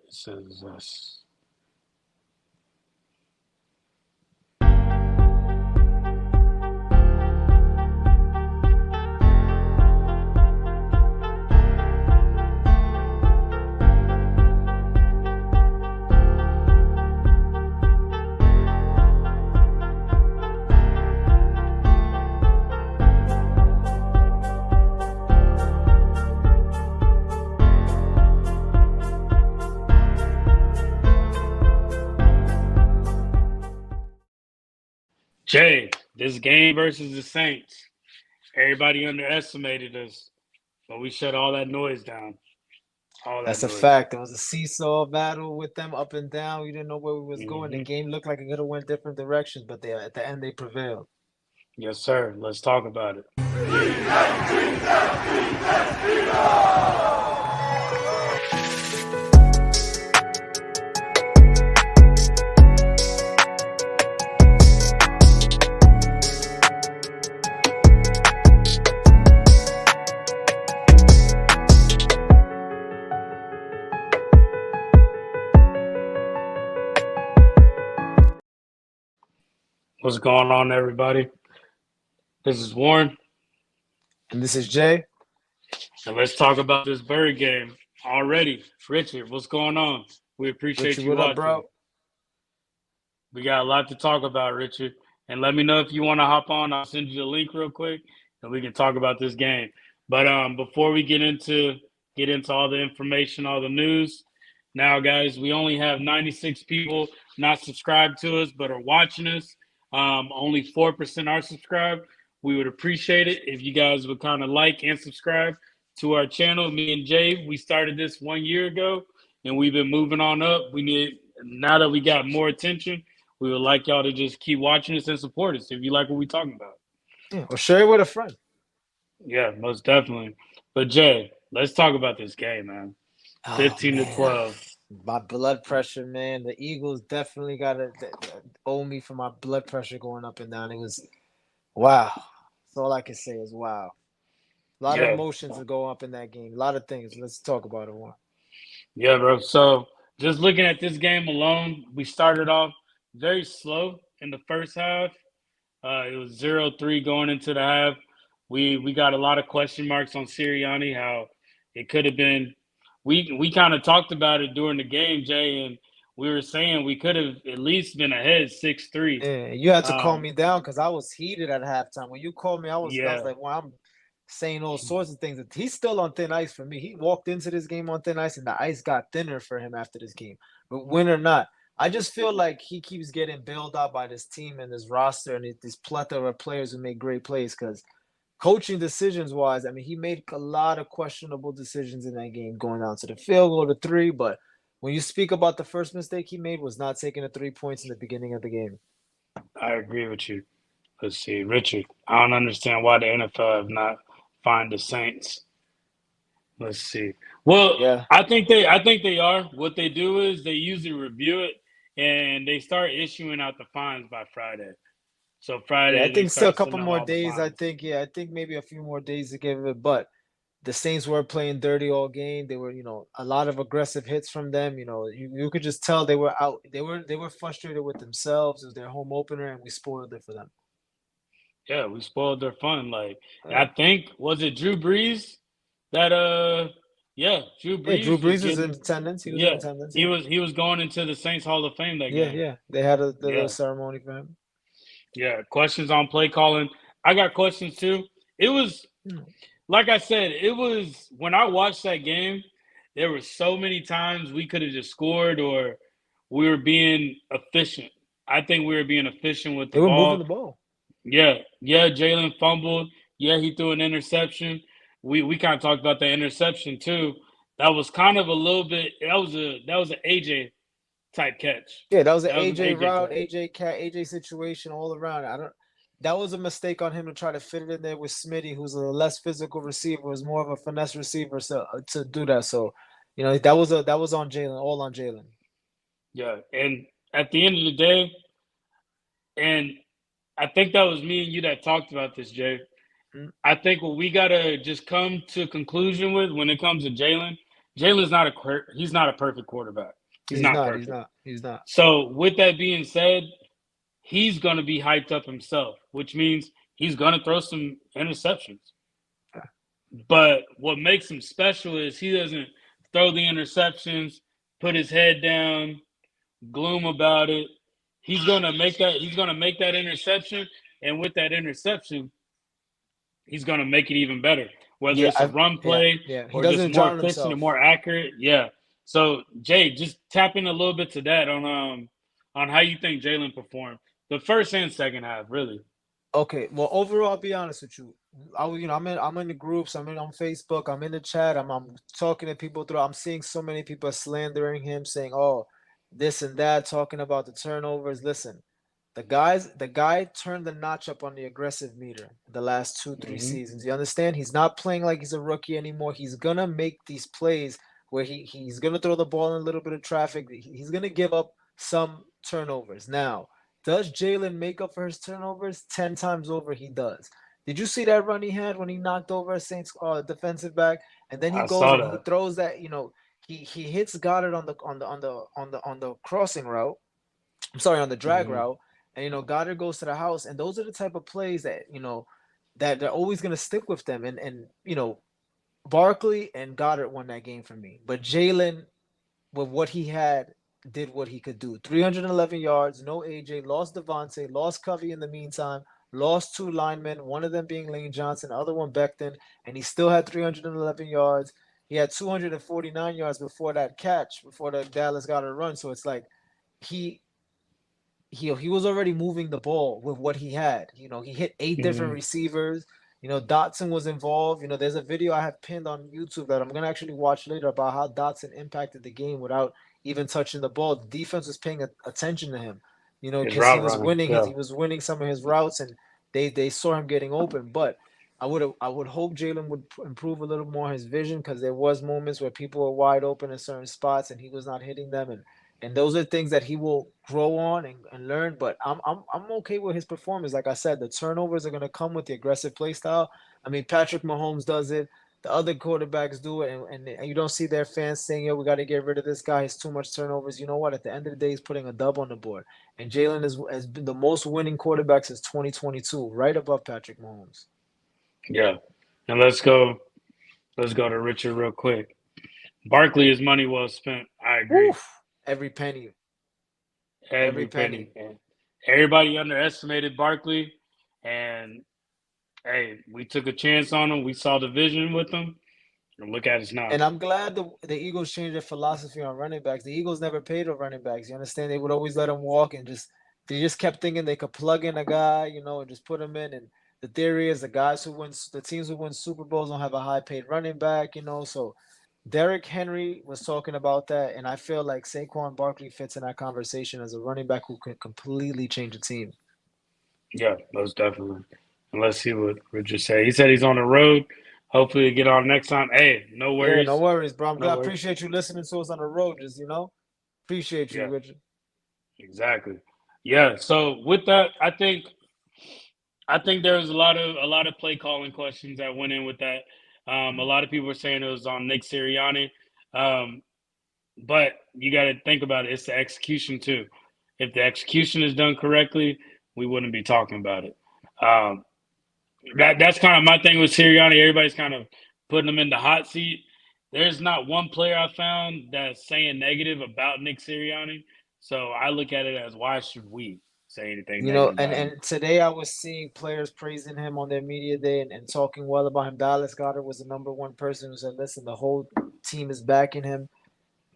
It says this. Jay, this game versus the Saints. Everybody underestimated us, but we shut all that noise down. All that That's a noise. fact. It was a seesaw battle with them up and down. We didn't know where we was going. The Hmm. game looked like it could have went different directions, but they at the end they prevailed. Yes, sir. Let's talk about it. What's going on, everybody? This is Warren, And this is Jay. and let's talk about this bird game already. Richard, what's going on? We appreciate Richard, you what up, watching. bro? We got a lot to talk about, Richard. And let me know if you want to hop on. I'll send you the link real quick, and we can talk about this game. But before we get into all the information, all the news, now, guys, we only have 96 people not subscribed to us, but are watching us. Only 4% are subscribed. We would appreciate it if you guys would kind of like and subscribe to our channel. Me and Jay, we started this 1 year ago, and we've been moving on up. We need now that we got more attention, we would like y'all to just keep watching us and support us if you like what we're talking about. Yeah, or share it with a friend. Yeah, most definitely. But Jay, let's talk about this game, man. Oh 15 to man, 12. my blood pressure, man. The Eagles definitely got to owe me for my blood pressure going up and down. It was wow. That's all I can say is wow. A lot of Yeah, emotions that go up in that game. A lot of things. Let's talk about it more. yeah, bro. So just looking at this game alone, we started off very slow in the first half. It was 0-3 going into the half. We got a lot of question marks on Sirianni, how it could have been. We kind of talked about it during the game, Jay, and we were saying we could have at least been ahead 6-3. Yeah, you had to calm Um, me down because I was heated at halftime. When you called me, I was yeah, like, well, I'm saying all sorts of things. He's still on thin ice for me. He walked into this game on thin ice, and the ice got thinner for him after this game. But win or not, I just feel like he keeps getting bailed out by this team and this roster and this plethora of players who make great plays. Because coaching decisions wise, I mean, he made a lot of questionable decisions in that game, going down to the field goal to three. But when you speak about the first mistake he made was not taking the 3 points in the beginning of the game. I agree with you. Let's see, Richard. I don't understand why the NFL have not fined the Saints. Let's see. Well, Yeah. I think they are. What they do is they usually review it and they start issuing out the fines by Friday. So Yeah, I Friday they think still a start couple sending out more all the days. I fines. think, yeah, I think maybe a few more days to give it. But the Saints were playing dirty all game. They were, a lot of aggressive hits from them. You could just tell they were out. They were frustrated with themselves. It was their home opener, and we spoiled it for them. Yeah, we spoiled their fun. Like I Yeah, think was it Drew Brees that yeah, Drew yeah. Drew Brees was Brees was in getting attendance. He was in yeah, attendance. he Yeah, was he was going into the Saints Hall of Fame that yeah, game. yeah. They had the little Yeah. ceremony for him. Yeah. Questions on play calling. I got questions too. It was Mm. like I said, it was when I watched that game, there were so many times we could have just scored or we were being efficient. I think we were being efficient with the They were moving ball. the ball. Yeah, yeah, Jalen fumbled. Yeah, he threw an interception. We kind of talked about the interception too. That was kind of a little bit that was an AJ type catch. Yeah, that was an That was an AJ AJ route, catch. AJ cat, AJ situation all around. I don't. That was a mistake on him to try to fit it in there with Smitty, who's a less physical receiver, was more of a finesse receiver, so to do that. So, that was on Jalen, all on Jalen. Yeah, and at the end of the day, and I think that was me and you that talked about this, Jay. Mm, I think what we gotta just come to a conclusion with when it comes to Jalen Jalen's not he's not a perfect quarterback. He's He's not not. He's perfect. not. He's not. So with that being said, he's gonna be hyped up himself, which means he's gonna throw some interceptions. But what makes him special is he doesn't throw the interceptions, put his head down, gloom about it. He's gonna make that interception, and with that interception, he's gonna make it even better. Whether Yeah. it's a run Yeah. play Yeah. He or just doesn't more drown efficient and himself. more accurate. Yeah. So Jay, just tap in a little bit to that on how you think Jalen performed the first and second half, really. Okay, well, overall, I'll be honest with you. I'm in the groups. I'm on Facebook. I'm in the chat. I'm talking to people through. I'm seeing so many people slandering him, saying, "Oh, this and that," talking about the turnovers. Listen, the guy turned the notch up on the aggressive meter the last 2, 3 Mm-hmm. seasons. You understand? He's not playing like he's a rookie anymore. He's gonna make these plays where he's gonna throw the ball in a little bit of traffic. He's gonna give up some turnovers. Now, does Jalen make up for his turnovers? 10 times over, he does. Did you see that run he had when he knocked over a Saints defensive back, and then he I goes saw and he that. throws that? He hits Goddard on the crossing route. I'm sorry, on the drag Mm-hmm. route, and Goddard goes to the house, and those are the type of plays that that they're always gonna stick with them, and Barkley and Goddard won that game for me, but Jalen, with what he had, did what he could do. 311 yards, no AJ, lost Devontae, lost Covey in the meantime, lost two linemen, one of them being Lane Johnson, the other one Becton, and he still had 311 yards. He had 249 yards before that catch, before the Dallas got a run. So it's like he he was already moving the ball with what he had. He hit 8 different Mm-hmm. receivers. Dotson was involved. There's a video I have pinned on YouTube that I'm gonna actually watch later about how Dotson impacted the game without even touching the ball. The defense was paying attention to him. His Because he route was running, winning yeah. he was winning some of his routes, and they saw him getting open. But I would hope Jalen would improve a little more his vision, because there was moments where people were wide open in certain spots and he was not hitting them, and those are things that he will grow on and learn. But I'm okay with his performance. Like I said, the turnovers are gonna come with the aggressive play style. I mean, Patrick Mahomes does it. The other quarterbacks do it, and you don't see their fans saying, "Yo, we got to get rid of this guy. He's too much turnovers." You know what? At the end of the day, he's putting a dub on the board. And Jalen has been the most winning quarterback since 2022, right above Patrick Mahomes. Yeah. And let's go to Richard real quick. Barkley is money well spent. I agree. Woof! Every penny, every Every penny. penny. And everybody underestimated Barkley. And hey, we took a chance on him. We saw the vision with him. And look at us now. And I'm glad the Eagles changed their philosophy on running backs. The Eagles never paid the running backs. You understand? They would always let them walk, and they just kept thinking they could plug in a guy, and just put him in. And the theory is the teams who win Super Bowls don't have a high paid running back. So Derrick Henry was talking about that, and I feel like Saquon Barkley fits in that conversation as a running back who can completely change a team. Yeah, most definitely. And let's see what Richard said. He said he's on the road. Hopefully, he get on next time. Hey, no Yeah, no worries. worries, bro. I'm No glad. worries. Appreciate you listening to us on the road. Just appreciate you, Yeah, Richard. exactly. Yeah. So with that, I think there was a lot of play calling questions that went in with that. A lot of people were saying it was on Nick Sirianni, um, but you got to think about it. It's the execution too. If the execution is done correctly, we wouldn't be talking about it. Um, that's kind of my thing with Sirianni. Everybody's kind of putting him in the hot seat. There's not one player I found that's saying negative about Nick Sirianni. So I look at it as why should we say anything negative And about him? today I was seeing players praising him on their media day, and talking well about him. Dallas Goddard was the number one person who said, "Listen, the whole team is backing him."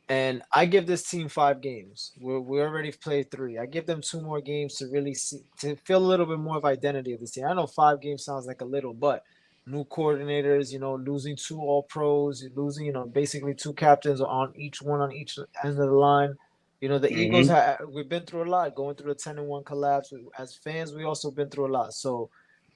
And I give this team 5 games. We already played 3. I give them 2 more games to really to feel a little bit more of identity of this team. I know 5 games sounds like a little, but new coordinators, losing 2 All Pros, losing, basically 2 captains on each end of the line. The Eagles Hmm. we've been through a lot, going through the 10-1 collapse. As fans, we also been through a lot. So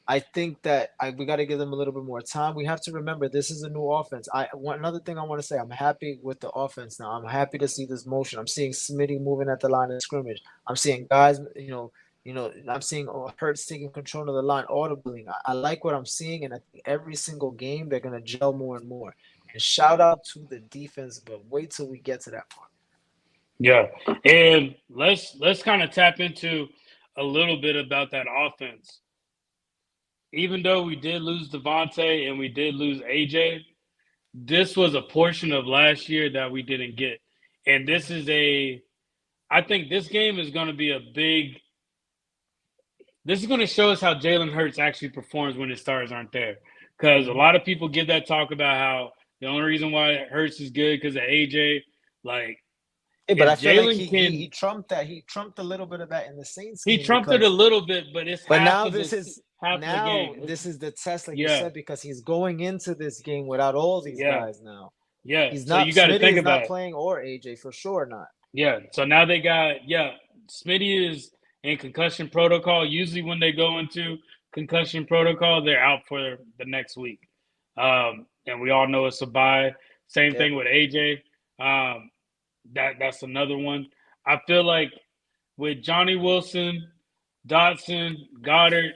I think that we got to give them a little bit more time. We have to remember this is a new offense. Another thing I want to say. I'm happy with the offense now. I'm happy to see this motion. I'm seeing Smitty moving at the line of scrimmage. I'm seeing guys. I'm seeing Hurts taking control of the line audibly. I like what I'm seeing, and I think every single game they're gonna gel more and more. And shout out to the defense, but wait till we get to that part. Yeah, and let's kind of tap into a little bit about that offense. Even though we did lose Devontae and we did lose AJ, this was a portion of last year that we didn't get, and this is a. I think this game is going to be a big. This is going to show us how Jalen Hurts actually performs when his stars aren't there. Because a Mm-hmm. lot of people give that talk about how the only reason why Hurts is good because of AJ. Like, Yeah, but I if feel like Jalen he can, trumped that. He trumped a little bit of that in the Saints he game trumped it a because little bit, but it's but now this is half of the now game. this is the test, like you Yeah, said, because he's going into this game without all these yeah, guys now. yeah. He's So not you got to Smitty think is about not it. playing or AJ for sure not. Yeah. So now they got Smitty is in concussion protocol. Usually when they go into concussion protocol, they're out for the next week. And we all know it's a bye. Same Yep. thing with AJ. Um, that's another one. I feel like with Johnny Wilson, Dotson, Goddard,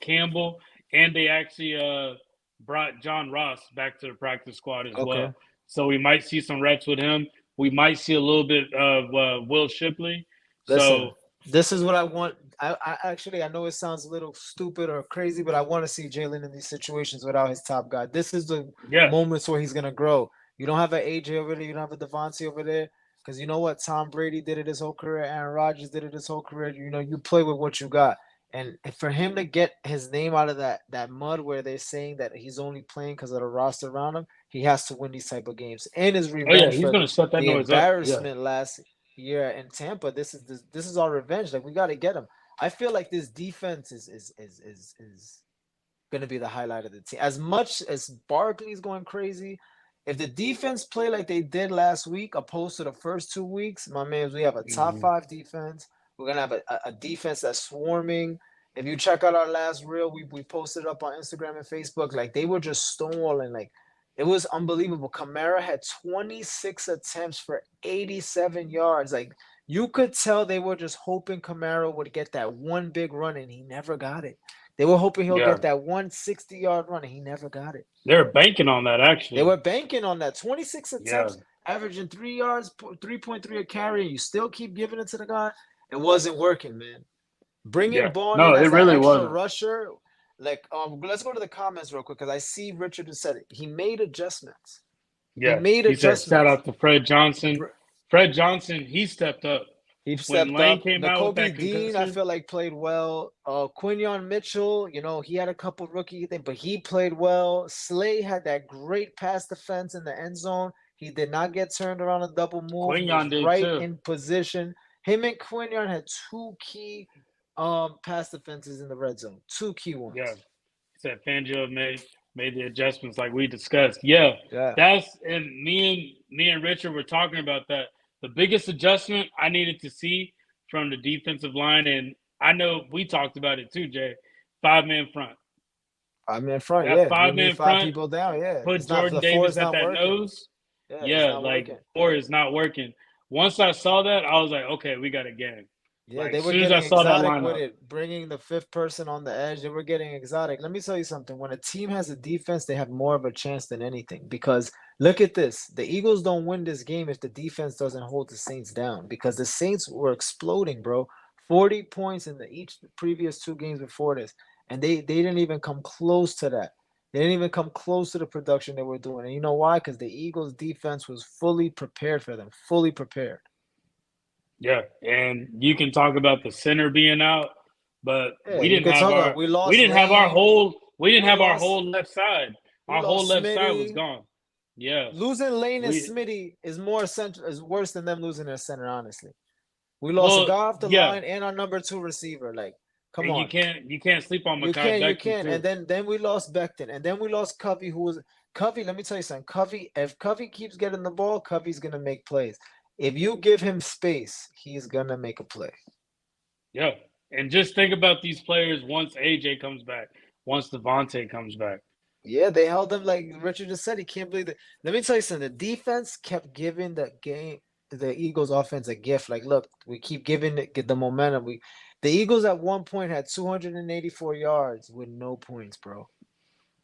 Campbell, and they actually brought John Ross back to the practice squad as Okay. well. So we might see some reps with him. We might see a little bit of Will Shipley. Listen, So this is what I want. I actually I know it sounds a little stupid or crazy, but I want to see Jalen in these situations without his top guy. This is the yeah, moments where he's gonna grow. You don't have an AJ over there, you don't have a Devontae over there. Because you know what? Tom Brady did it his whole career, Aaron Rodgers did it his whole career. You know, you play with what you got. And for him to get his name out of that mud where they're saying that he's only playing because of the roster around him, he has to win these type of games. And his oh yeah, revenge he's for gonna shut that the noise up. Yeah, embarrassment last year in Tampa. This is our revenge. Like we got to get him. I feel like this defense is going to be the highlight of the team. As much as Barkley's going crazy, if the defense play like they did last week, opposed to the first 2 weeks, my man, we have a top mm-hmm. five defense. We're gonna have a defense that's swarming. If you check out our last reel, we posted up on Instagram and Facebook. Like they were just stonewalling. Like it was unbelievable. Kamara had 26 attempts for 87 yards. Like you could tell they were just hoping Kamara would get that one big run, and he never got it. They were hoping he'll Yeah, get that 160-yard run, and he never got it. they're banking on that They actually. were banking on that. 26 Yeah, attempts, averaging 3 yards, 3.3 a carry, and you still keep giving it to the guy. It wasn't working, man. Bringing yeah. Bond No, in it as that really extra wasn't. rusher, like, let's go to the comments real quick because I see Richard just said it. He made adjustments. He Yeah, made he said shout adjustments. out to Fred Johnson. Fred Johnson, he stepped up He when stepped Lane up. came The out with Kobe that Dean, I concussion. feel like played well. Quinion Mitchell, you know, he had a couple rookie things, but he played well. Slay had that great pass defense in the end zone. He did not get turned around a double move. He was Quinion did right too. in position. Him and Quinion had two key pass defenses in the red zone. Two key Yeah, ones. he said Fangio made the adjustments like we discussed. Yeah, Yeah. that's and me and Richard were talking about that. The biggest adjustment I needed to see from the defensive line, and I know we talked about it too, Jay. 5-man front. I'm in front, That yeah. You five need man five front people down, yeah. put It's not Jordan the four Davis is at not that working. nose. Yeah, it's Yeah, not like working. four is not working. Once I saw that, I was like, okay, we got a game. Yeah, Like they as were soon as I getting saw that exotic with lineup, it, bringing the fifth person on the edge. They were getting exotic. Let me tell you something. When a team has a defense, they have more of a chance than anything. Because look at this. The Eagles don't win this game if the defense doesn't hold the Saints down. Because the Saints were exploding, bro. 40 points in the each previous two games before this. And they didn't even come close to that. They didn't even come close to the production they were doing. And you know why? Because the Eagles defense was fully prepared for them. Fully prepared. yeah. And you can talk about the center being out, but Yeah, you could talk about we didn't we have our lost whole left side. We Our whole lost left side was Smitty. gone. Yeah. Losing Lane and We Smitty is more center is worse than them losing their center. Honestly, we lost a well, guy off the yeah. line and our number two receiver. Like, come And on, you can't sleep on you Makai can, you Becton can. And too. then we lost Becton, and then we lost Covey, who was Covey. Let me tell you something. Covey, if Covey keeps getting the ball, Covey's gonna make plays. If you give him space, he's gonna make a play. Yeah. And just think about these players once AJ comes back, once Devontae comes back. Yeah, they held them like Richard just said. He can't believe it. Let me tell you something. The defense kept giving the Eagles offense a gift. Like, look, we keep giving it get the momentum. The Eagles at one point had 284 yards with no points, bro.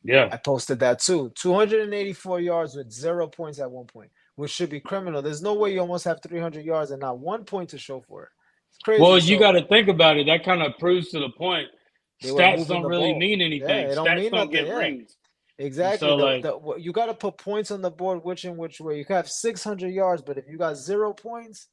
Yeah. I posted that too. 284 yards with 0 points at one point, which should be criminal. There's no way you almost have 300 yards and not 1 point to show for it. It's crazy. Well, you So got to think about it. That kind of proves to the point. they were Stats moving don't the really ball. mean Yeah, anything. it don't Stats mean don't nothing. get Yeah, rings. And exactly. so, like, You got to put points on the board, which in which way. You can have 600 yards, but if you got 0 points,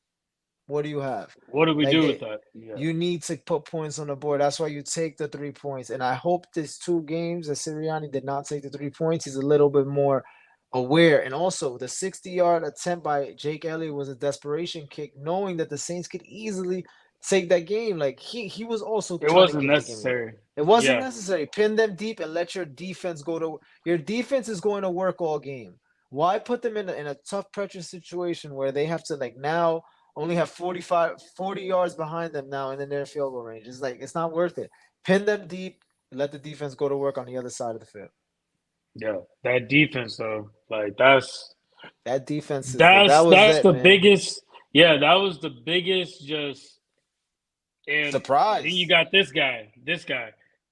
what do you have? what do we Like do with they, that? Yeah. you need to put points on the board. That's why you take the 3 points. And I hope these 2 games that Sirianni did not take the 3 points. He's a little bit more aware. And also, the 60-yard attempt by Jake Elliott was a desperation kick, knowing that the Saints could easily take that game. Like he was also It trying to wasn't give the game away. necessary. It wasn't Yeah. necessary. Pin them deep and let your defense go to your defense is going to work all game. Why put them in a tough pressure situation where they have to like now only have 40 yards behind them now and in their field goal range? It's like it's not worth it. Pin them deep, let the defense go to work on the other side of the field. Yeah. That defense, though, like, that's That defense is that That's was that's it, the man. biggest. Yeah, that was the biggest. Just and then you Surprise. got this guy,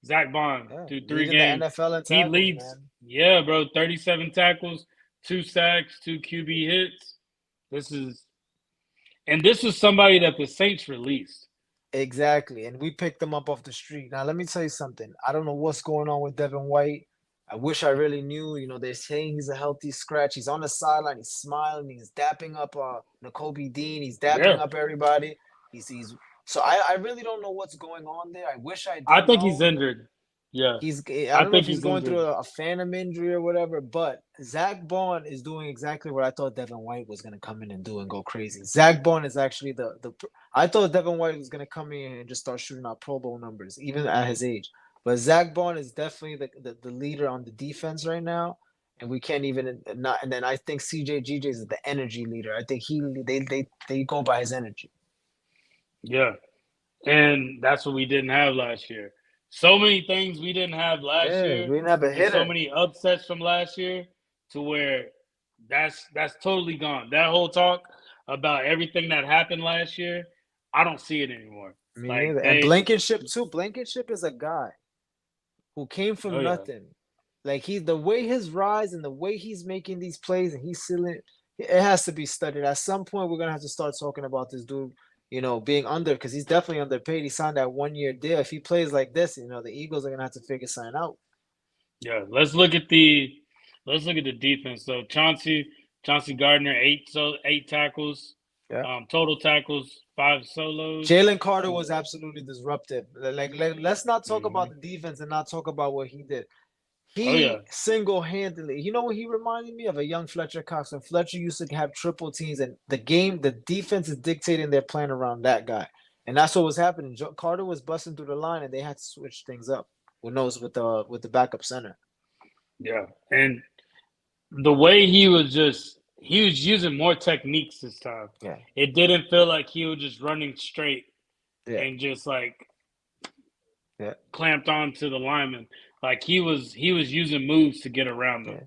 Zach Bond, Yeah, through three leading the games. NFL in He tackles, leads. man. Yeah, bro, 37 tackles, 2 sacks, 2 QB hits. This is and this is somebody that the Saints released. Exactly. And we picked them up off the street. Now, let me tell you something. I don't know what's going on with Devin White. I wish I really knew. They're saying he's a healthy scratch. He's on the sideline. He's smiling. He's dapping up N'Kobe Dean. He's dapping Yeah, up everybody. He's so I really don't know what's going on there. I wish I I did think he's know. injured. Yeah, I I don't know think if he's he's going through injured. a phantom injury or whatever, but Zach Bond is doing exactly what I thought Devin White was going to come in and do and go crazy. Zach Bond is actually the I thought Devin White was going to come in and just start shooting out Pro Bowl numbers, even at his age. But Zach Bond is definitely the leader on the defense right now, and we can't even not. And then I think CJ is the energy leader. I think they go by his energy. Yeah, and that's what we didn't have last year. So many things we didn't have last Yeah, year, we didn't have a and so hitter. many upsets from last year, to where that's totally gone. That whole talk about everything that happened last year, I don't see it anymore. Me Like neither. And they, Blankenship too. Blankenship is a guy who came oh from yeah, nothing. Like the way his rise and the way he's making these plays and he's sealing it has to be studied. At some point, we're gonna have to start talking about this dude, being under because he's definitely underpaid. He signed that 1 year deal. If he plays like this, the Eagles are gonna have to figure something out. yeah. Let's look at the defense. So Chauncey Gardner, eight tackles, Yeah. total tackles, 5 solos. Jalen Carter was absolutely disruptive. Let's not talk about Hmm. the defense and not talk about what he did. Oh yeah, He single-handedly, what he reminded me of? A young Fletcher Cox. When Fletcher used to have triple teams, and the defense is dictating their plan around that guy, and that's what was happening. Carter was busting through the line, and they had to switch things up. Who knows with the backup center? yeah. And the way he was using more techniques this time. Yeah, It didn't feel like he was just running straight yeah, and just like yeah, clamped onto the lineman. Like he was using moves to get around them.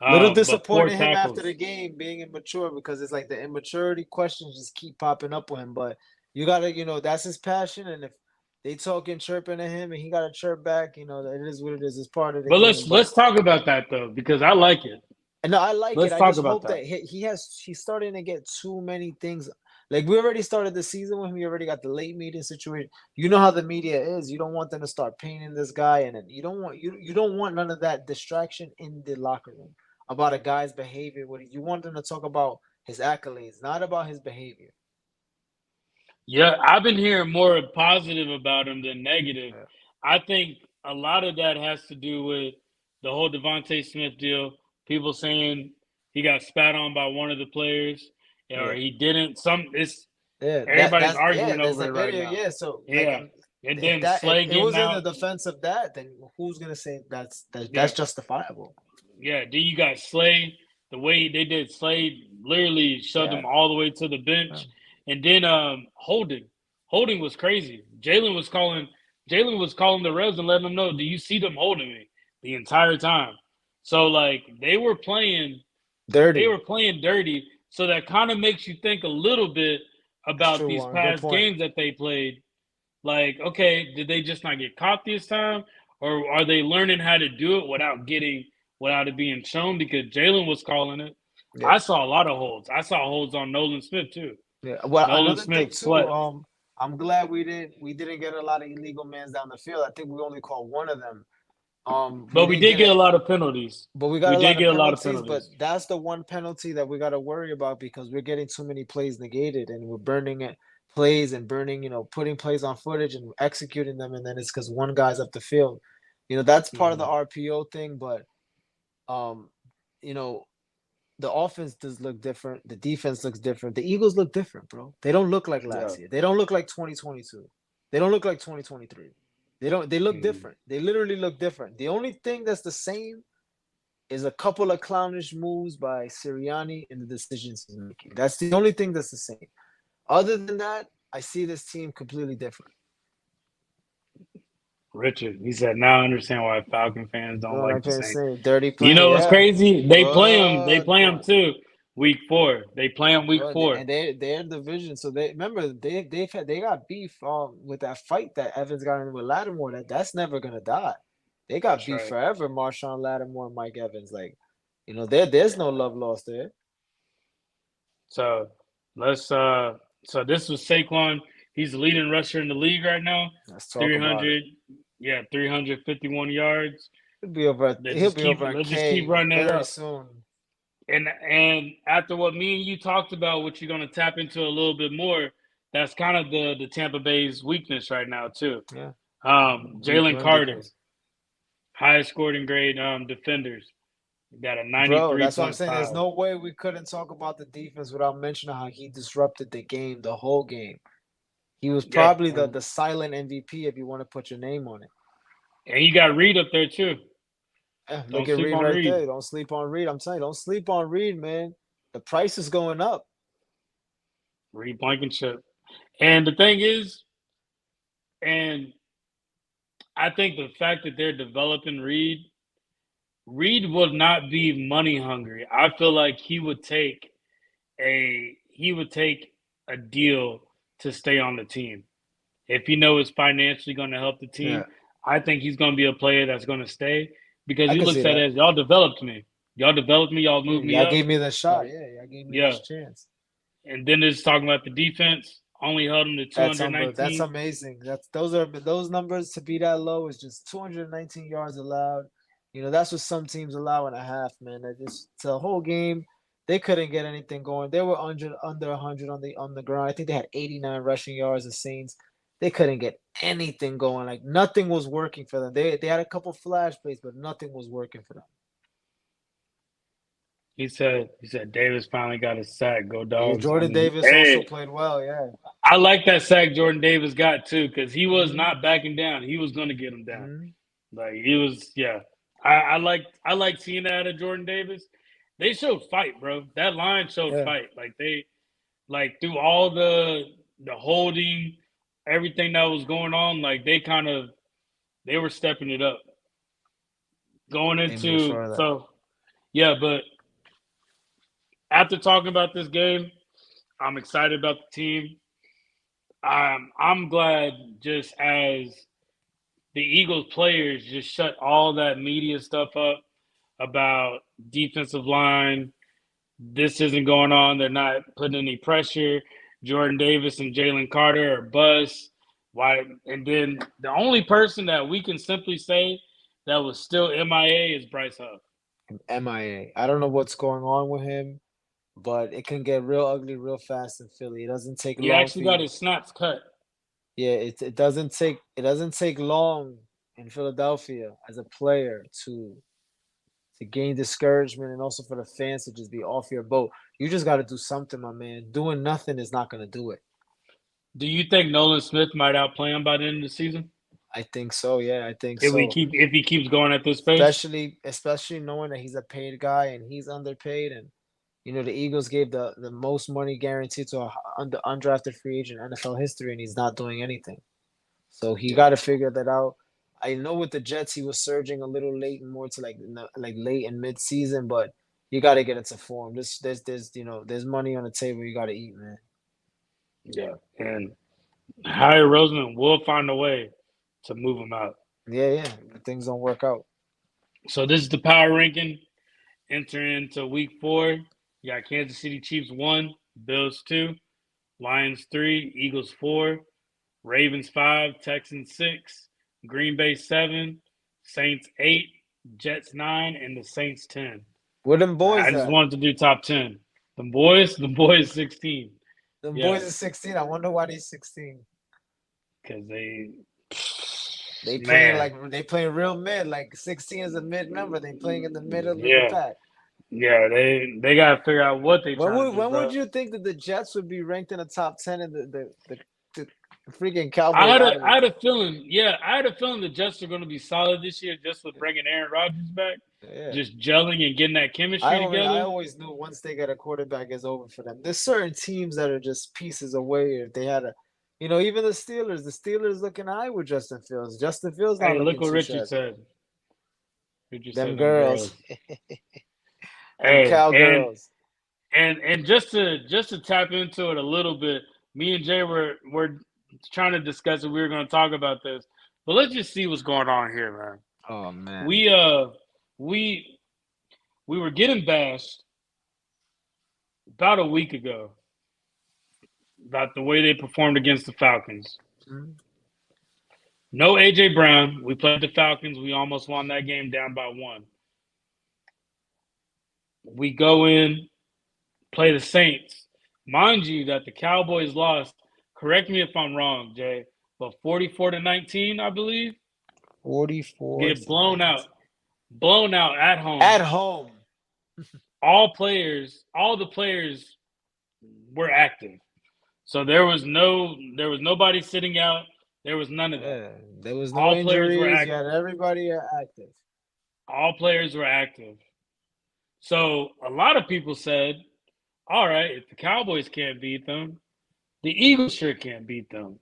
yeah. Little But four disappointed him after the tackles. game being immature because it's like the immaturity questions just keep popping up with him. But you gotta, that's his passion, and if they talking chirping at him and he got to chirp back, it is what it is. It's part of the But game. let's But let's talk about that though because I like it. and no, I like it. Let's I talk just about hope that. that he's starting to get too many things. Like we already started the season when we already got the late meeting situation. You know how the media is. You don't want them to start painting this guy, and then you don't want none of that distraction in the locker room about a guy's behavior. What you want them to talk about his accolades, not about his behavior. Yeah, I've been hearing more positive about him than negative. Yeah, I think a lot of that has to do with the whole Devontae Smith deal. People saying he got spat on by one of the players, or yeah, he didn't. It's yeah. everybody's Yeah. arguing There's over a it right video. now. Yeah. So like, Yeah, and if then that if Slay it getting was in the out. defense of that, then who's gonna say Yeah, that's justifiable? yeah. Then you got Slay. The way they did Slay literally shoved Yeah. him all the way to the Yeah. bench, and then Holding was crazy. Jalen was calling the refs and letting them know, do you see them holding me the entire time? So like they Dirty. were playing dirty. So that kind of makes you think a little bit That's about true, these Warren. Good past point. games that they played. Like, okay, did they just not get caught this time? or are they learning how to do it without it being shown? Because Jalen was calling it. Yeah. I saw a lot of holds. I saw holds on Nolan Smith too. Yeah. Well, Nolan another thing Smith too. slept. I'm glad we didn't get a lot of illegal mans down the field. I think we only called one of them. We But we didn't did get get a it, lot of penalties. but we got We a lot did of get a lot of penalties. But penalties. that's the one penalty that we got to worry about because we're getting too many plays negated and we're burning it plays and burning, putting plays on footage and executing them, and then it's because one guy's up the field. That's part of the Mhm. RPO thing, but um, you know, the offense does look different. The defense looks different. The Eagles look different, bro. They don't look like Yeah. last year. They don't look like 2022. They don't look like 2023. They look Mhm. different. They literally look different. The only thing that's the same is a couple of clownish moves by Sirianni and the decisions he's making. That's the only thing that's the same. Other than that, I see this team completely different. Richard, he said, now I understand why Falcon fans don't No, like I'm the Saints. saying dirty You playing. know what's Yeah, crazy? They play them. They good play them one. too. Week 4. They play them week Bro, 4. and they're division, so they remember they got beef with that fight that Evans got in with Lattimore. That's never gonna die. They got That's beef right. forever. Marshawn Lattimore and Mike Evans, like there's no love lost there. So let's so this was Saquon. He's the leading rusher in the league right now. Let's talk about it. 300, yeah, 351 yards. He'll be over on Let's just keep K running it very up. soon. And after what me and you talked about, what you're gonna tap into a little bit more, that's kind of the Tampa Bay's weakness right now too. Yeah, weak Jalen run Carter, defense, highest scoring grade defenders, got a bro. That's what I'm saying. There's 93.5. no way we couldn't talk about the defense without mentioning how he disrupted the game, the whole game. He was Yeah, probably the silent MVP if you want to put your name on it. and you got Reed up there too. Yeah, look Don't at sleep Reed on right Reed. there. Don't sleep on Reed. I'm telling you, don't sleep on Reed, man. The price is going up. Reed Blankenship. And the thing is, and I think the fact that they're developing Reed would not be money hungry. I feel like he would take a deal to stay on the team. If he knows it's financially going to help the team, Yeah, I think he's going to be a player that's going to stay because I he can looks see at that. it as y'all developed me. Y'all developed me. Y'all Yeah, moved me y'all up. gave me the shot. Like, Yeah, y'all gave me yeah. this chance. And then it's talking about the defense. Only held him to That's 219. amazing. Those numbers to be that low is just 219 yards allowed. That's what some teams allow and a half, man. That just the whole game, they couldn't get anything going. They were under 100 on the ground. I think they had 89 rushing yards. The Saints, they couldn't get anything going. Like nothing was working for them. They had a couple flash plays, but nothing was working for them. He said Davis finally got a sack. Go Yeah, dogs. I Jordan mean, Davis also hey, played well. Yeah. I like that sack Jordan Davis got too because he was hmm not backing down. He was going to get him down. hmm Like he was, yeah. I like seeing that out of Jordan Davis. They showed fight, bro. That line showed Yeah. fight. Like they like through all the holding, everything that was going on, like they were stepping it up. Going They made into sure of that. so yeah, but after talking about this game, I'm excited about the team. I'm glad just as the Eagles players just shut all that media stuff up about defensive line. This isn't going on. They're not putting any pressure. Jordan Davis and Jalen Carter are bust. Why? And then the only person that we can simply say that was still MIA is Bryce Huff. MIA. I don't know what's going on with him, but it can get real ugly real fast in Philly. It doesn't take He long for actually got you. his snaps cut. Yeah, it doesn't take long in Philadelphia as a player to gain discouragement and also for the fans to just be off your boat. You just got to do something, my man. Doing nothing is not going to do it. Do you think Nolan Smith might outplay him by the end of the season I think so. Yeah, I think if we so. keep if he keeps going at this pace? Especially knowing that he's a paid guy and he's underpaid, and the Eagles gave the most money guaranteed to a undrafted free agent in NFL history, and he's not doing anything. So he Yeah. got to figure that out. I know with the Jets he was surging a little late and more to like late and mid season, but you got to get into form. There's money on the table. You got to eat, man. Yeah. And Harry Roseman will find a way to move him out. Yeah. Things don't work out. So this is the power ranking. Entering into week 4. You got Kansas City Chiefs 1, Bills 2, Lions 3, Eagles 4, Ravens 5, Texans 6, Green Bay 7, Saints 8, Jets 9, and the Saints 10. Where them I boys just at? wanted to do top 10. The boys 16. Them Yeah, boys are 16. I wonder why they 16. because they, They playing man, like they playing real mid. Like 16 is a mid number. They playing in the middle of the yeah, pack. yeah, they got to figure out what they When trying would to do, when bro. would you think that the Jets would be ranked in the top 10 and the freaking I Cowboys had out a of I it? had a feeling, yeah, I had a feeling the Jets are going to be solid this year just with bringing Aaron Rodgers back, Yeah. just gelling and getting that chemistry I together. always knew once they get a quarterback, it's over for them. There's certain teams that are just pieces away. If they had even the Steelers. The Steelers looking high with Justin Fields. Justin Fields not Hey, look looking what too Richard shabby. said. Richard Them said them girls, girls. them Hey, cowgirls. and just to tap into it a little bit, me and Jay were trying to discuss it. We were going to talk about this, but let's just see what's going on here, man. Oh man. We we were getting bashed about a week ago about the way they performed against the Falcons. Mhm. No AJ Brown. We played the Falcons. We almost won that game down by 1. We go in, play the Saints. Mind you, that the Cowboys lost. Correct me if I'm wrong, Jay, but 44-19, I believe. 44 Get to 19. blown out at home. At home. All the players were active. So there was nobody sitting out. There was none of that. Yeah, there was no All players were injuries. You active. had everybody active. All players were active. So a lot of people said, all right, if the Cowboys can't beat them, the Eagles sure can't beat them.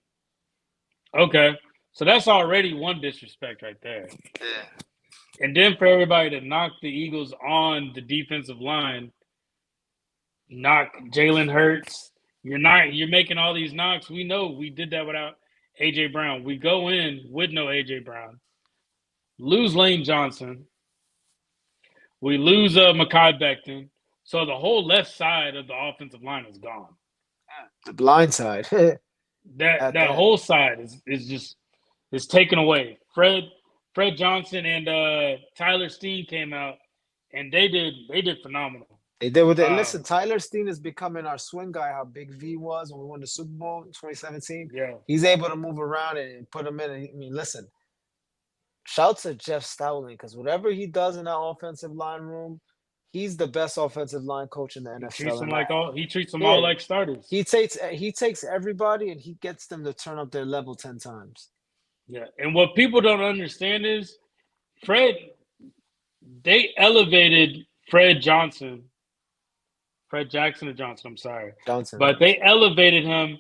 Okay. So that's already one disrespect right there. Yeah. And then for everybody to knock the Eagles on the defensive line, knock Jalen Hurts, you're making all these knocks. We know we did that without AJ Brown. We go in with no AJ Brown. Lose Lane Johnson. We lose Mekhi Becton. So the whole left side of the offensive line is gone. The blind side That at that that. whole side is just is taken away. Fred Johnson and Tyler Steen came out and they did phenomenal. They did with it. Listen, Um, Tyler Steen is becoming our swing guy. How Big V was when we won the Super Bowl in 2017. yeah, He's able to move around and put him in. I mean, listen, shouts to Jeff Stoutland because whatever he does in that offensive line room, he's the best offensive line coach in the NFL. And he treats them all yeah, like starters. he takes everybody and he gets them to turn up their level 10 times. Yeah, and what people don't understand is Fred. They elevated Fred Jackson or Johnson. I'm sorry, Johnson. but they elevated him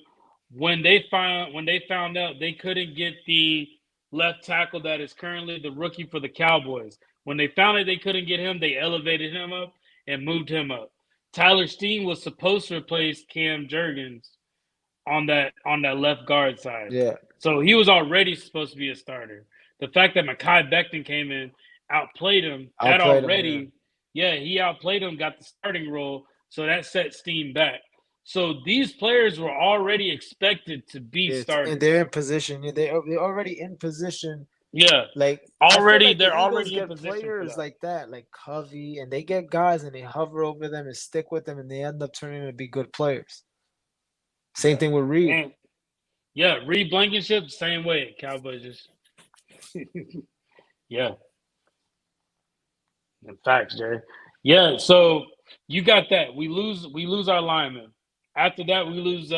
when they found out they couldn't get the left tackle that is currently the rookie for the Cowboys. When they found out they couldn't get him, they elevated him up and moved him up. Tyler Steen was supposed to replace Cam Jurgens on that left guard side. Yeah, So he was already supposed to be a starter. The fact that Mekhi Becton came in, outplayed him, that outplayed him. Yeah. already, yeah, he outplayed him, got the starting role. So that set Steam back. So these players were already expected to be And starters. they're in position. Yeah, they're already in position. Yeah, Like I feel already like the they're Eagles already in get position for players that. like that, like Covey, and they get guys and they hover over them and stick with them, and they end up turning to be good players. Same Yeah, thing with Reed. and yeah, Reed Blankenship, same way. Cowboys just yeah, in facts, Jay. Yeah, so you got that. We lose our lineman. After that, we lose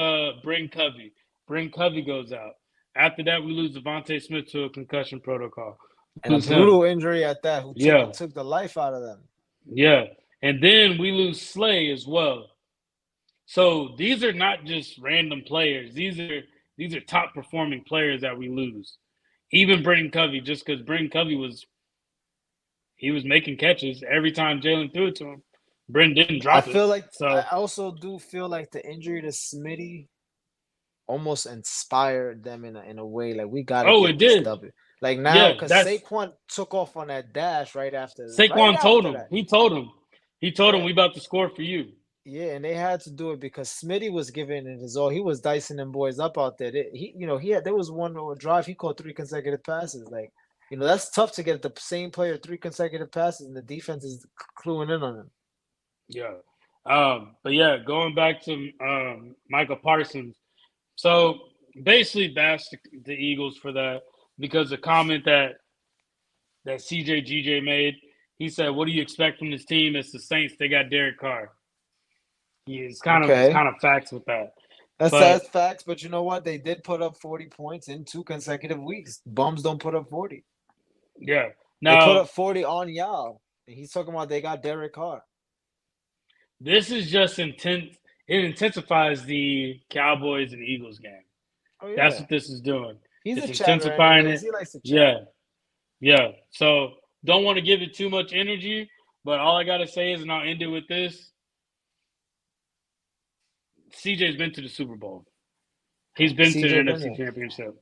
Bryn Covey. Bryn Covey goes out. After that, we lose Devontae Smith to a concussion protocol. And a Lose him. brutal injury at that, who Yeah, took the life out of them. yeah. And then we lose Slay as well. So these are not just random players. These are top performing players that we lose. Even Brenton Covey, just because Brenton Covey was making catches every time Jalen threw it to him. Brenton didn't I drop it. feel like I So also do feel like the injury to Smitty almost inspired them in a way. Like we got to oh, get it this did. W. Like now, Yeah, because that's Saquon took off on that dash right Saquon told after him. that. He told him. He told him Yeah, we about to score for you. yeah, and they had to do it because Smitty was giving it his all. He was dicing them boys up out there. He had there was one drive he caught 3 consecutive passes. Like, that's tough to get the same player 3 consecutive passes, and the defense is cluing in on him. Yeah. But yeah, going back to Michael Parsons. So basically bashed the Eagles for that because the comment that CJ GJ made, he said, "What do you expect from this team? It's the Saints. They got Derek Carr." It's Okay, kind of facts with that. that's But sad facts. But you know what? They did put up 40 points in 2 consecutive weeks. Bums don't put up 40. yeah. They put Now up 40 on y'all. And he's talking about they got Derek Carr. this is just intense. It intensifies the Cowboys and Eagles game. Oh That's yeah, what this is doing. he's It's a chatter intensifying anyways. it. He likes to chat. Yeah, yeah. So don't want to give it too much energy, but all I gotta say is, and I'll end it with this: CJ's been to the Super Bowl. He's been to the CJ been NFC there. Championship.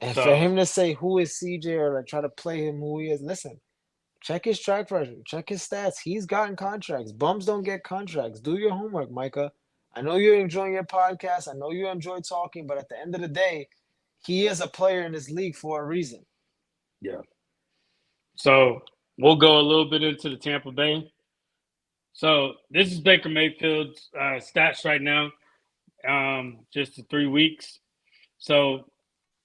And for So him to say who is CJ or like try to play him who he is, listen, check his track record, check his stats. He's gotten contracts. Bums don't get contracts. Do your homework, Micah. I know you're enjoying your podcast. I know you enjoy talking, but at the end of the day, he is a player in this league for a reason. yeah. So we'll go a little bit into the Tampa Bay. So this is Baker Mayfield's stats right now, just the 3 weeks. So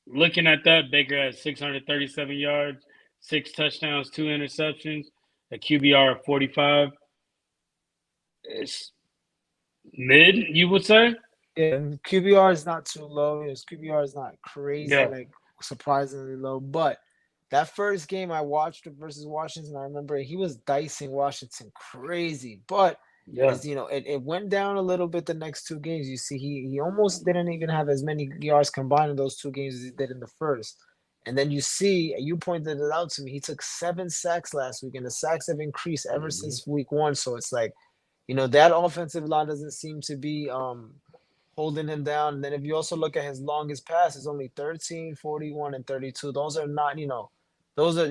looking at that, Baker has 637 yards, 6 touchdowns, 2 interceptions, a QBR of 45. It's mid, you would say? Yeah, and QBR is not too low. His QBR is not crazy, Yeah, like surprisingly low. But that first game I watched versus Washington, I remember he was dicing Washington crazy. But yeah, as you know, it went down a little bit the next 2 games. You see, he almost didn't even have as many yards combined in those 2 games as he did in the first. And then you see, you pointed it out to me, he took 7 sacks last week, and the sacks have increased ever mm-hmm. since week 1. So it's like, that offensive line doesn't seem to be holding him down. And then if you also look at his longest pass, it's only 13, 41, and 32. Those are not,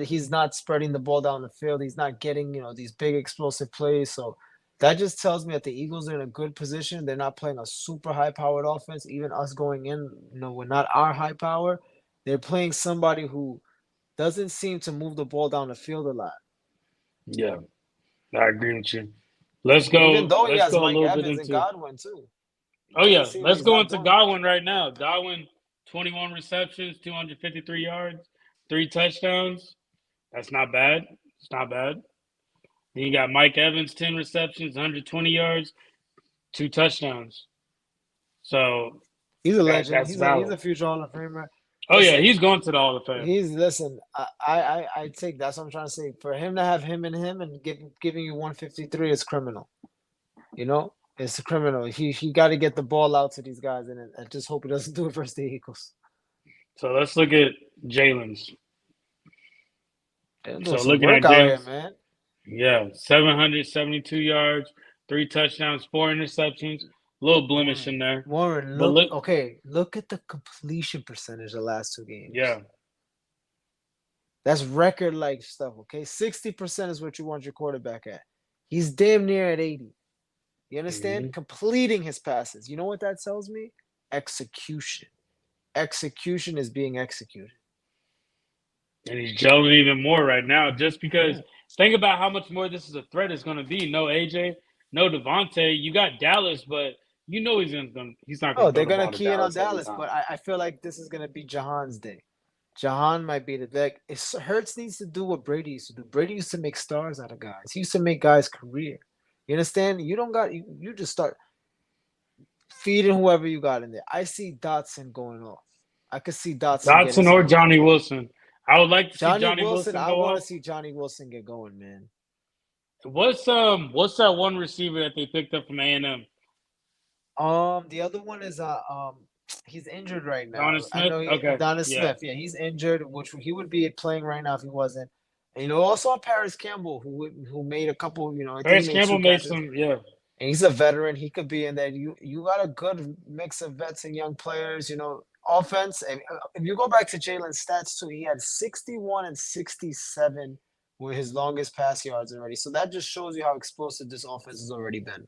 he's not spreading the ball down the field. He's not getting, these big explosive plays. So that just tells me that the Eagles are in a good position. They're not playing a super high powered offense. Even us going in, we're not our high power. They're playing somebody who doesn't seem to move the ball down the field a lot. Yeah, I agree with you. Let's Even go. though he Let's has go a Mike little bit Evans and into. Godwin too. It Oh doesn't yeah, seem like let's he's go not into doing much. Godwin right now. Godwin, 21 receptions, 253 yards, 3 touchdowns. That's not bad. It's not bad. Then you got Mike Evans, 10 receptions, 120 yards, 2 touchdowns. So He's a legend. that's He's valid. a future Hall of Famer. Oh yeah, Listen, he's going to the Hall of Fame. listen. I take that's what I'm trying to say. For him to have him and giving you 153 is criminal. It's a criminal. He got to get the ball out to these guys, and I just hope he doesn't do it versus the Eagles. So let's look at Jalen's. They're doing So some looking work at out here, Jalen's, man. yeah, 772 yards, 3 touchdowns, 4 interceptions. A little blemish in there, Warren, but look, look at the completion percentage the last 2 games. yeah, That's record like stuff, okay? 60% is what you want your quarterback at. He's damn near at 80. You mm-hmm. understand? Completing his passes. You know what that tells me? Execution. Execution is being executed. And he's gelling even more right now, just because. Yeah. Think about how much more this is a threat is going to be. No AJ, no Devontae. You got Dallas, but he's not going Oh, to throw they're the gonna ball to key in on Dallas every Dallas, time. but I feel like this is gonna be Jahan's day. Jahan might be the like Hurts needs to do what Brady used to do. Brady used to make stars out of guys. He used to make guys career. You understand? You don't got you just start feeding whoever you got in there. I see Dotson going off. I could see Dotson getting Dotson or some. Johnny Wilson. I would like to see Johnny Johnny Wilson, Wilson I go want to off. see Johnny Wilson get going, man. What's that one receiver that they picked up from A&M? The other one is he's injured right now. Donovan I Smith. know Okay, Adonis yeah. Smith. Yeah, he's injured, which he would be playing right now if he wasn't. And also Paris Campbell, who made a couple. I think he Paris made Campbell two made catches. some. Yeah, And he's a veteran. He could be in there. You got a good mix of vets and young players. offense, and if you go back to Jalen's stats too, he had 61 and 67 were his longest pass yards already. So that just shows you how explosive this offense has already been.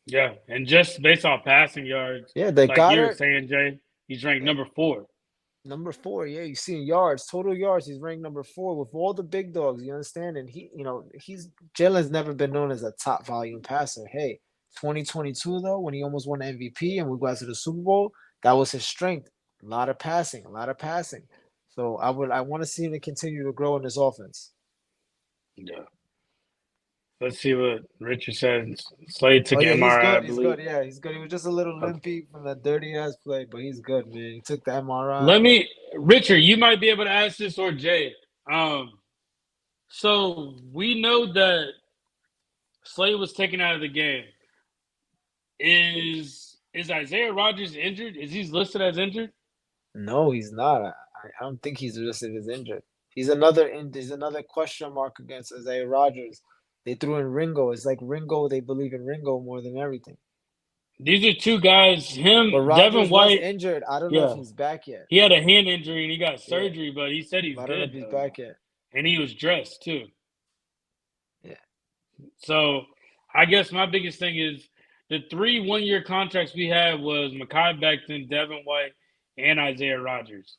Yeah, and just based off passing yards, Yeah, they like got you were it. saying, Jay, he's ranked number 4. Number 4, yeah, you see in yards, total yards, he's ranked number 4 with all the big dogs. You understand? And he's Jalen's never been known as a top volume passer. Hey, 2022 though, when he almost won MVP and we got to the Super Bowl, that was his strength. A lot of passing, a lot of passing. So I want to see him to continue to grow in this offense. Yeah. Let's see what Richard said. Slade Oh took yeah, an he's MRI, I good. He's believe. good. Yeah, he's good. He was just a little Okay. limpy from that dirty ass play, but he's good, man. He took the MRI. Let me, Richard, you might be able to ask this or Jay. So we know that Slade was taken out of the game. Is Isaiah Rogers injured? Is he listed as injured? No, he's not. I don't think he's listed as injured. He's another question mark against Isaiah Rogers. They threw in Ringo. It's like Ringo. They believe in Ringo more than everything. These are two guys. But Devin Rogers was White. injured. I don't know if Yeah, he's back yet. he had a hand injury and he got Yeah, surgery, but he said but he's I don't know good if he's though now, back yet. and he was dressed too. Yeah, So I guess my biggest thing is the 3 1-year contracts we had was Mekhi Becton, Devin White, and Isaiah Rogers.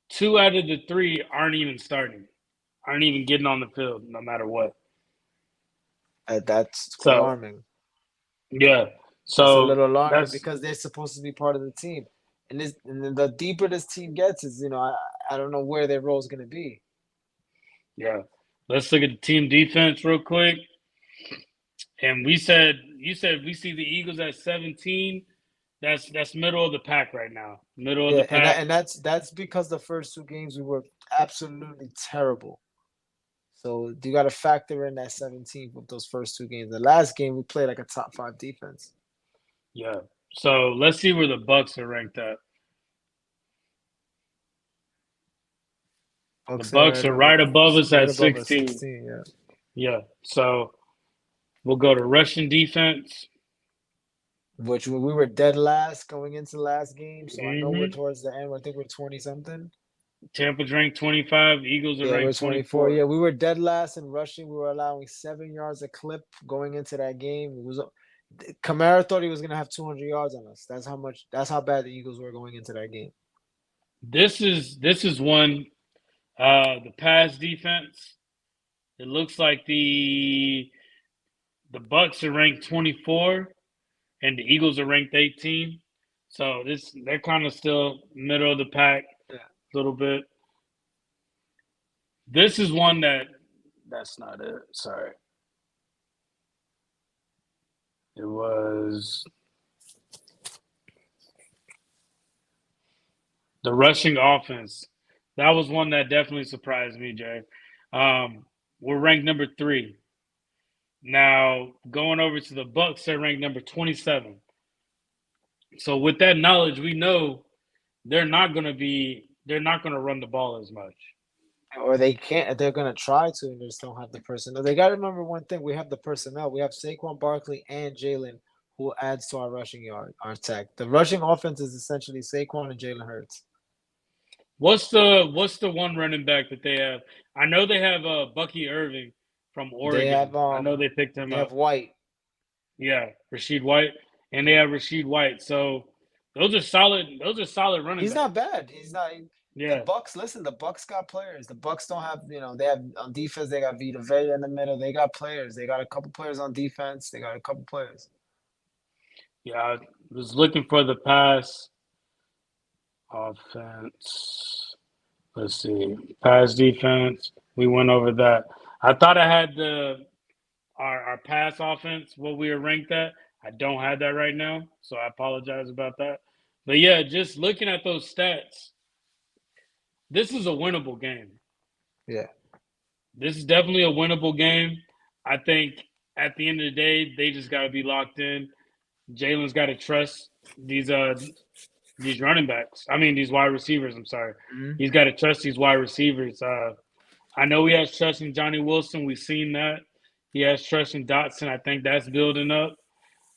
2 out of the 3 aren't even starting, aren't even getting on the field, no matter what. that's So alarming. yeah, That's a so little alarming that's because they're supposed to be part of the team. And then the deeper this team gets, is I don't know where their role is going to be. yeah. Let's look at the team defense real quick. And you said we see the Eagles at 17. That's middle of the pack right now. Middle of the Yeah, and pack. that's because the first 2 games we were absolutely terrible. So you got to factor in that 17 with those first 2 games. The last game we played like a top 5 defense. Yeah. So let's see where the Bucs are ranked at. The Bucks are Bucs at are right above us right at above us, 16. 16. Yeah. Yeah. So we'll go to rushing defense. Which we were dead last going into the last game. So I know we're Hmm. towards the end. I think we're 20 something. Tampa's ranked 25. Eagles are Yeah, we're ranked 24. 24. Yeah, we were dead last in rushing. We were allowing 7 yards a clip going into that game. It was Kamara thought he was gonna have 200 yards on us. That's how much. That's how bad the Eagles were going into that game. This is one the pass defense. It looks like the Bucs are ranked 24 and the Eagles are ranked 18. So they're kind of still middle of the pack Yeah. a little bit. This is one that's not it. Sorry. It was the rushing offense. That was one that definitely surprised me, Jay. We're ranked number 3. Now going over to the Bucs, they're ranked number 27. So with that knowledge, we know they're not gonna run the ball as much. Or they can't. They're gonna try to, and they just don't have the personnel. They got to remember one thing: we have the personnel. We have Saquon Barkley and Jalen, who adds to our rushing yard, our attack. The rushing offense is essentially Saquon and Jalen Hurts. What's the one running back that they have? I know they have Bucky Irving from They have Oregon. I know they picked him they have up. White. Yeah, Rashid White, and they Yeah. have Rashid White. So those are solid. Those are solid running He's not backs. bad. He's not. The Yeah, Bucks. Listen, the Bucks got players. The Bucks don't have. They have on defense. They got Vita Vea in the middle. They got players. They got a couple players on defense. They got a couple players. yeah. I was looking for the pass offense. Let's see, pass defense. We went over that. I thought I had our pass offense what we were ranked at. I don't have that right now, so I apologize about that. But yeah, just looking at those stats, this is a winnable game. Yeah. This is definitely a winnable game. I think at the end of the day, they just got to be locked in. Jalen's got to trust these running backs. I mean, these wide receivers. I'm sorry. Mhm. He's got to trust these wide receivers. I know he has trust in Johnny Wilson. We've seen that. He has trust in Dotson. I think that's building up.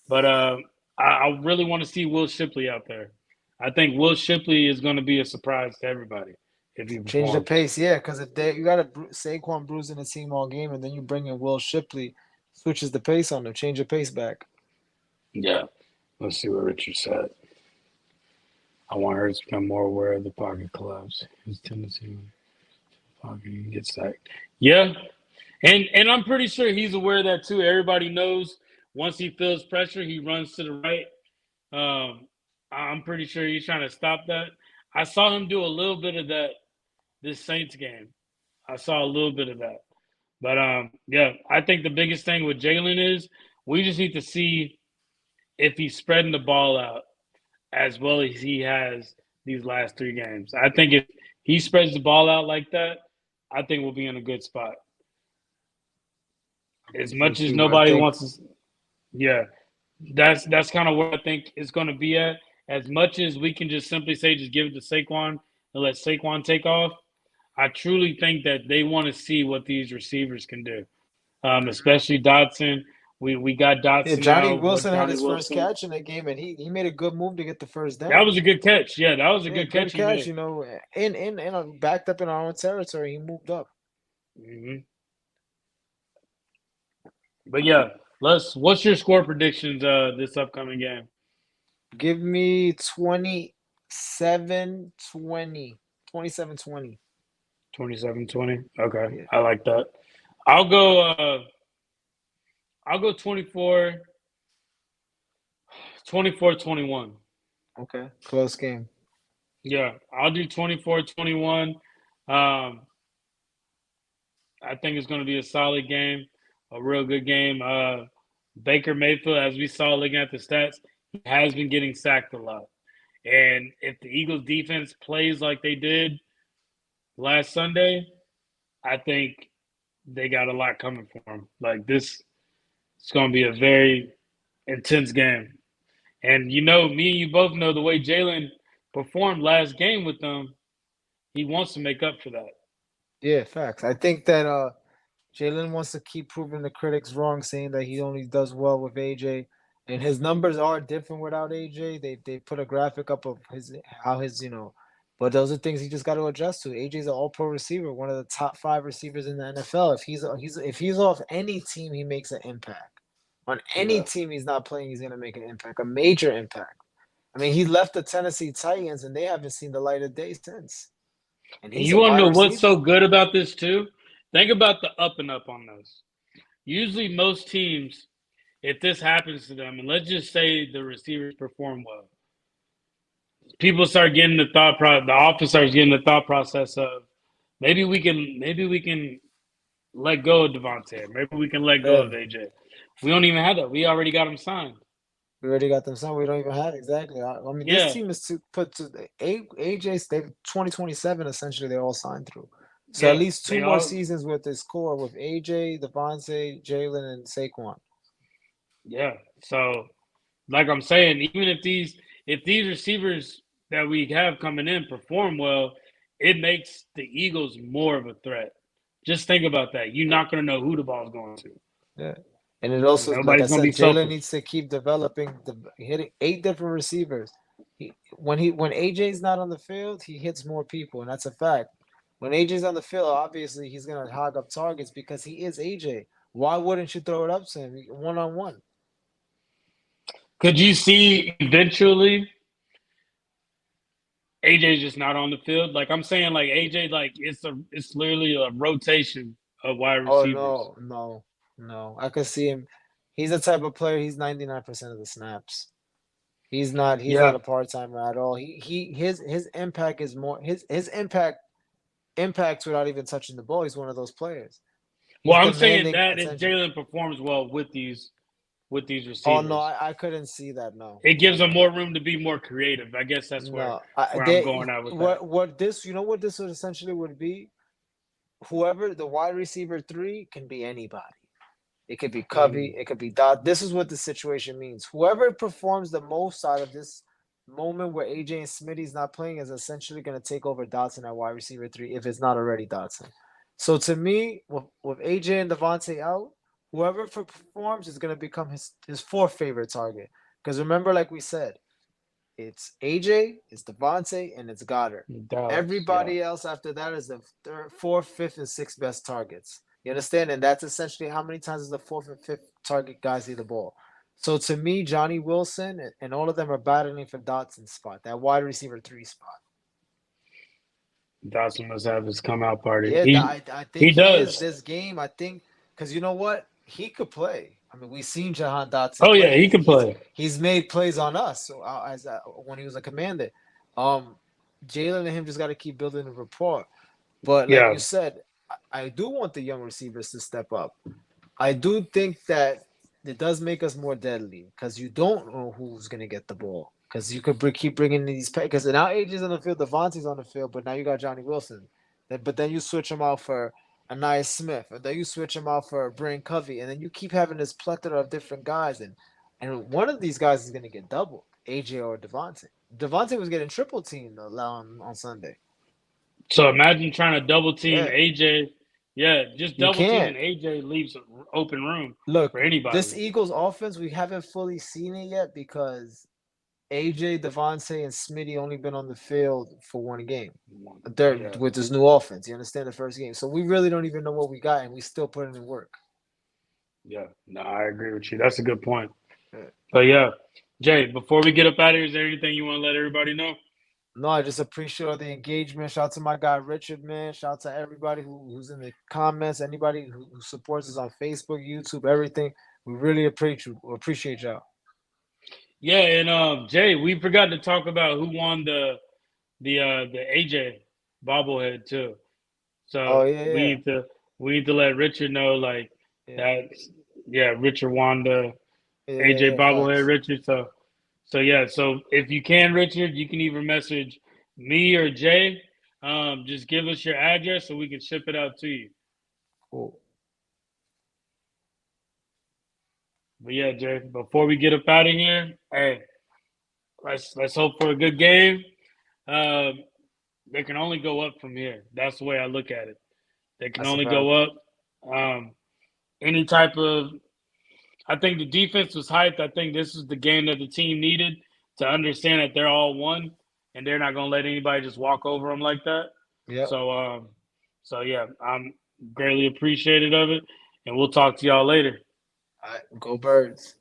But I really want to see Will Shipley out there. I think Will Shipley is going to be a surprise to everybody if he Change the performs. pace, yeah, because if you got Saquon bruising the team all game, and then you bring in Will Shipley, switches the pace on them, change the pace back. Yeah. Let's see what Richard said. I want her to become more aware of the pocket collapse. His tendency to pocket and get sacked. Yeah, and I'm pretty sure he's aware of that too. Everybody knows once he feels pressure, he runs to the right. I'm pretty sure he's trying to stop that. I saw him do a little bit of that this Saints game. I saw a little bit of that. But yeah, I think the biggest thing with Jalen is we just need to see if he's spreading the ball out as well as he has these last three games. I think if he spreads the ball out like that, I think we'll be in a good spot. I As believe you much as too. I nobody think wants to, yeah, that's kind of where I think it's going to be at. As much as we can just simply say, just give it to Saquon and let Saquon take off, I truly think that they want to see what these receivers can do, especially Dotson. We got yeah, Dotson Johnny now with Wilson had Johnny his first Wilson. catch in the game, and he made a good move to get the first That down. was a good catch. Yeah, that was a Yeah, good good catch he catch. made. You know, backed up in our own territory, he moved up. Hmm. But yeah, let's. What's your score predictions this upcoming game? Give me 27-20. 27-20. 27-20. Okay, Yeah. I like that. I'll go. I'll go 24-21. Okay. Close game. Yeah, I'll do 24-21. Um, I think it's going to be a solid game, a real good game. Baker Mayfield, as we saw looking at the stats, he has been getting sacked a lot. And if the Eagles defense plays like they did last Sunday, I think they got a lot coming for them. Like this, it's going to be a very intense game. And you know, me and you both know the way Jalen performed last game with them. He wants to make up for that. Yeah, facts. I think that Jalen wants to keep proving the critics wrong, saying that he only does well with AJ, and his numbers are different without AJ. They put a graphic up of his how his but those are things he just got to adjust to. AJ's an All Pro receiver, one of the top 5 receivers in the NFL. If he's off any team, he makes an impact. On any Yeah. team he's not playing, he's gonna make an impact, a major impact. I mean, he left the Tennessee Titans, and they haven't seen the light of day since. And And he's you a want to wide know what's receiver. so good about this too? Think about the up and up on this. Usually, most teams, if this happens to them, and let's just say the receivers perform well, people start getting the office starts getting the thought process of maybe we can let go of Devontae, maybe we can let go Yeah, of AJ. We don't even have that. We already got him signed. we already got them signed. We don't even have exactly. I mean, this Yeah, team is to put to the AJ's. They 2027 essentially. They're all signed through. So at yeah, least two they more all, seasons with this core with AJ, Devontae, Jalen, and Saquon. yeah. So, like I'm saying, even if these receivers that we have coming in perform well, it makes the Eagles more of a threat. Just think about that. You're Yeah, not going to know who the ball's going to. yeah. And it also, like I Nobody's going to be said, Jalen selfish. needs to keep developing the hitting 8 different receivers. When AJ's not on the field, he hits more people, and that's a fact. When AJ's on the field, obviously he's gonna hog up targets because he is AJ. Why wouldn't you throw it up to him 1-on-1? Could you see eventually AJ's just not on the field? Like I'm saying, like AJ, like it's literally a rotation of wide Oh receivers. no, no, no. I could see him. He's the type of player. He's 99% of the snaps. He's not Yeah. a part timer at all. His impact is more his impact impacts without even touching the ball. He's one of those players. Well, He's I'm saying demanding that if attention. Jalen performs well with these Oh no, receivers, I couldn't see that. No, it gives no, them no, more room to be more creative. I guess that's no. where I'm going at with that. What this what this would essentially would be. Whoever the wide receiver three can be anybody. It could be Covey. Mm. It could be Dot. This is what the situation means. Whoever performs the most out of this moment where AJ and Smitty's not playing is essentially going to take over Dotson at wide receiver three if it's not already Dotson. So to me, with AJ and Devontae out, whoever performs is going to become his fourth favorite target. Because remember, like we said, it's AJ, it's Devontae, and it's Goddard. Dallas, yeah. Everybody else after that is the third, fourth, fifth, and sixth best targets. You understand? And that's essentially how many times does the fourth and fifth target guys see the ball. So to me, Johnny Wilson and all of them are battling for Dotson's spot, that wide receiver 3 spot. Dawson must have his come out party. Yeah, He I think he he is does. this game. I think because you know what, he could play. I mean, we've seen Jahan Dotson Oh play. yeah, he can play. He's made plays on us. So as when he was a commander, um, Jalen and him just got to keep building the rapport. But like Yeah, you said, I do want the young receivers to step up. I do think that it does make us more deadly because you don't know who's gonna get the ball. Because you could keep bringing in these because now AJ's on the field, Devontae's on the field, but now you got Johnny Wilson. But then you switch him out for Anais Smith, and then you switch him out for Brain Covey, and then you keep having this plethora of different guys, and one of these guys is gonna get doubled, AJ or Devontae. Devontae was getting triple teamed on Sunday. so imagine trying to double team Yeah, AJ. Yeah, just you double teaming can't. AJ leaves open room Look, for this anybody. Eagles offense, we haven't fully seen it yet because AJ, Devontae, and Smitty only been on the field for one game. They're Yeah, with this new offense. You understand the first game. So we really don't even know what we got, and we still putting in work. yeah. No, I agree with you. That's a good point. Yeah. But yeah, Jay, before we get up out of here, is there anything you want to let everybody know? No, I just appreciate all the engagement. Shout out to my guy Richard, man. Shout out to everybody who's in the comments, anybody who supports us on Facebook, YouTube, everything. We really appreciate y'all. Yeah, and Jay, we forgot to talk about who won the AJ bobblehead too. Oh So yeah, yeah, we need to let Richard know like yeah, that. Yeah, Richard won the yeah, yeah, AJ yeah. bobblehead. Facts. Richard. So yeah. So if you can, Richard, you can either message me or Jay. Just give us your address so we can ship it out to you. Cool. But yeah, Jay. Before we get up out of here, hey, let's hope for a good game. Um, they can only go up from here. That's the way I look at it. They can That's a only fact. go up. Um, any type of, I think the defense was hyped. I think this is the game that the team needed to understand that they're all one, and they're not going to let anybody just walk over them like that. Yep. So, so yeah, I'm greatly appreciative of it, and we'll talk to y'all later. All right. Go Birds.